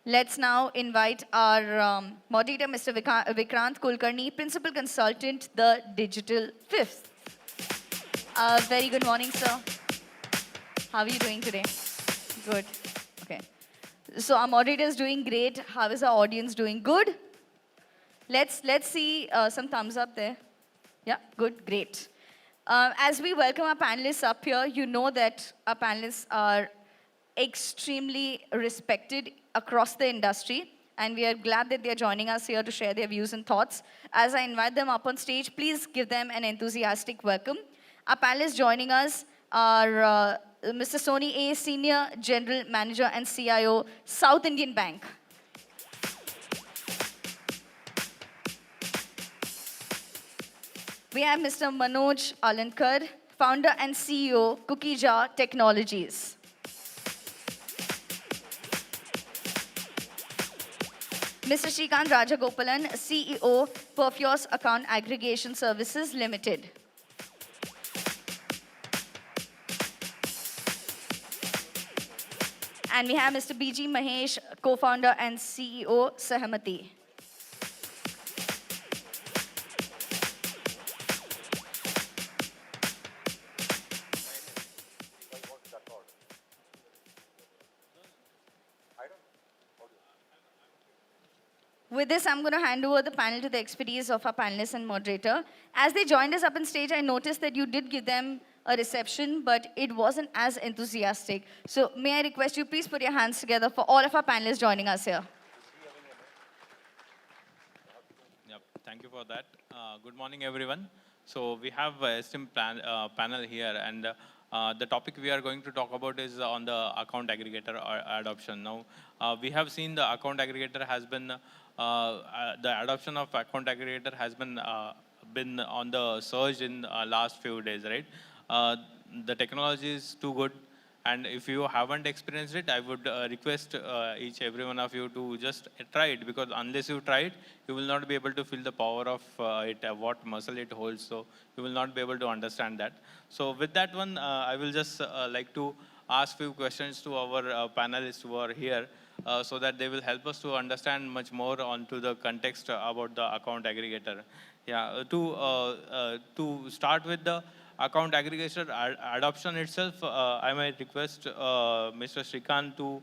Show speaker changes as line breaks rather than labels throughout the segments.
Let's now invite our moderator, Mr. Vikrant Kulkarni, Principal Consultant, the Digital Fifth. Very good morning, sir. How are you doing today? Good. Okay. So our moderator is doing great. How is our audience doing? Good? Let's see some thumbs up there. Yeah, good, great. As we welcome our panelists up here, you know that our panelists are extremely respected across the industry, and we are glad that they're joining us here to share their views and thoughts. As I invite them up on stage, please give them an enthusiastic welcome. Our panelists joining us are Mr. Sony A, Senior General Manager and CIO, South Indian Bank. We have Mr. Manoj Alandkar, Founder and CEO, Cookiejar Technologies. Mr. Srikanth Rajagopalan, CEO, Perfios Account Aggregation Services Limited. And we have Mr. BG Mahesh, co-founder and CEO, Sahamati. With this, I'm going to hand over the panel to the expertise of our panelists and moderator. As they joined us up on stage, I noticed that you did give them a reception, but it wasn't as enthusiastic. So may I request you please put your hands together for all of our panelists joining us here.
Yep, thank you for that. Good morning, everyone. So we have a esteemed panel here, and the topic we are going to talk about is on the account aggregator adoption. Now, we have seen the account aggregator has been, the adoption of account aggregator has been on the surge in last few days, right? The technology is too good, and if you haven't experienced it, I would request every one of you to just try it, because unless you try it, you will not be able to feel the power of it, what muscle it holds. So you will not be able to understand that. So with that one, I will just like to ask few questions to our panelists who are here, so that they will help us to understand much more onto the context about the account aggregator. Yeah, to start with the account aggregation adoption itself, I might request Mr. Srikanth to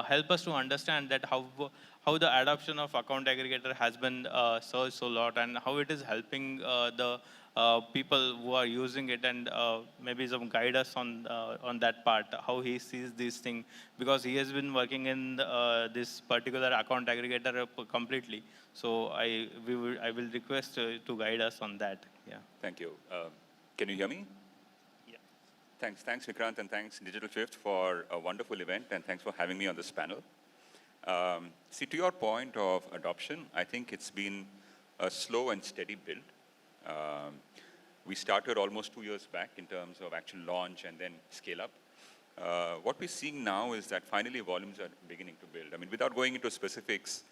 help us to understand that how the adoption of account aggregator has been surged so lot, and how it is helping the people who are using it, and maybe some guide us on that part, how he sees this thing, because he has been working in this particular account aggregator completely. So I will request to guide us on that. Yeah.
Thank you. Can you hear me?
Yeah.
Thanks, Vikrant, and thanks, Digital Fifth, for a wonderful event, and thanks for having me on this panel. See, to your point of adoption, I think it's been a slow and steady build. We started almost 2 years back in terms of actual launch and then scale up. What we're seeing now is that finally volumes are beginning to build. I mean, without going into specifics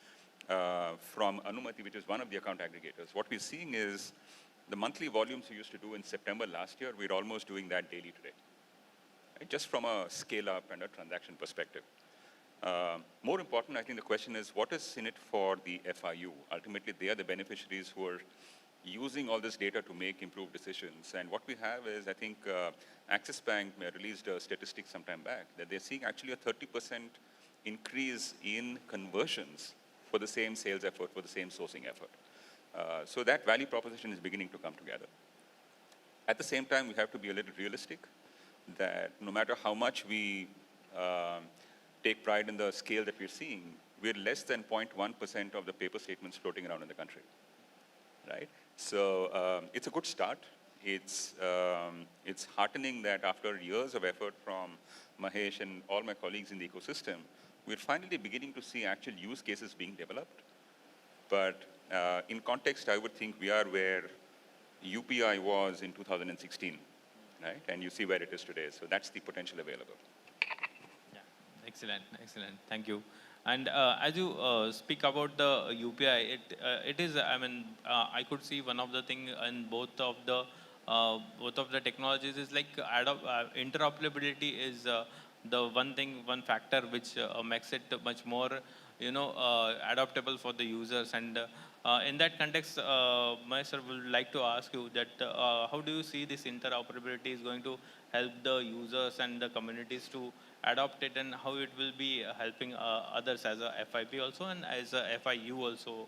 from Anumati, which is one of the account aggregators, what we're seeing is the monthly volumes we used to do in September last year, we're almost doing that daily today, right? Just from a scale up and a transaction perspective. More important, I think the question is, what is in it for the FIU? Ultimately, they are the beneficiaries who are using all this data to make improved decisions. And what we have is, I think Axis Bank released a statistic sometime back that they're seeing actually a 30% increase in conversions for the same sales effort, for the same sourcing effort. So that value proposition is beginning to come together. At the same time, we have to be a little realistic that no matter how much we take pride in the scale that we're seeing, we're less than 0.1% of the paper statements floating around in the country, right? So it's a good start. It's heartening that after years of effort from Mahesh and all my colleagues in the ecosystem, we're finally beginning to see actual use cases being developed. But in context, I would think we are where UPI was in 2016, right? And you see where it is today. So that's the potential available.
Yeah, excellent, excellent. Thank you. And as you speak about the UPI, it is, I mean, I could see one of the thing in both of the technologies is like interoperability is the one factor which makes it much more adaptable for the users. And in that context, Mahesh sir would like to ask you that how do you see this interoperability is going to help the users and the communities to adopt it, and how it will be helping others as a FIP also and as a FIU also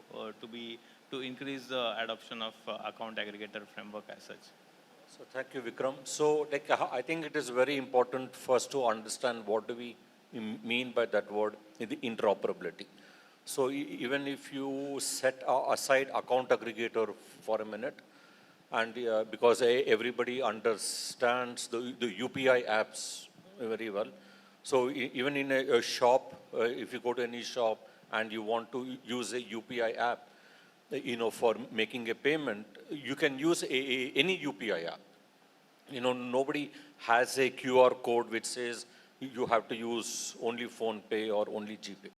to increase the adoption of account aggregator framework as such?
So thank you, Vikram. So I think it is very important first to understand what do we mean by that word, the interoperability. So even if you set aside account aggregator for a minute, and because everybody understands the UPI apps very well. So even in a shop, if you go to any shop and you want to use a UPI app, for making a payment, you can use any UPI app. Nobody has a QR code which says you have to use only PhonePe or only GPay.